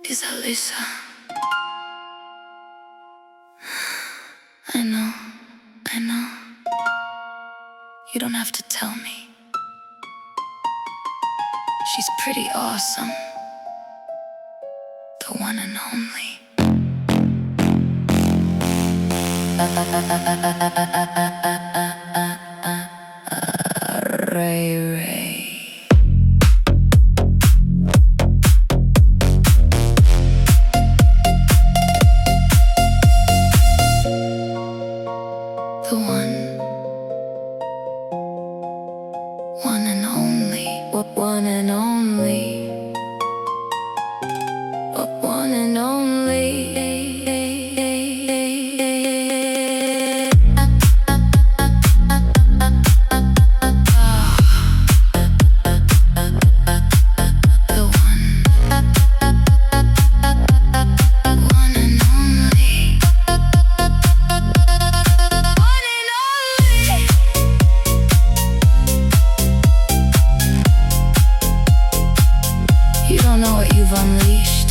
IzAlyssa. I know. You don't have to tell me. She's pretty awesome. The one and only. Ray Ray. The one and only. One and only. One and only. You don't know what you've unleashed.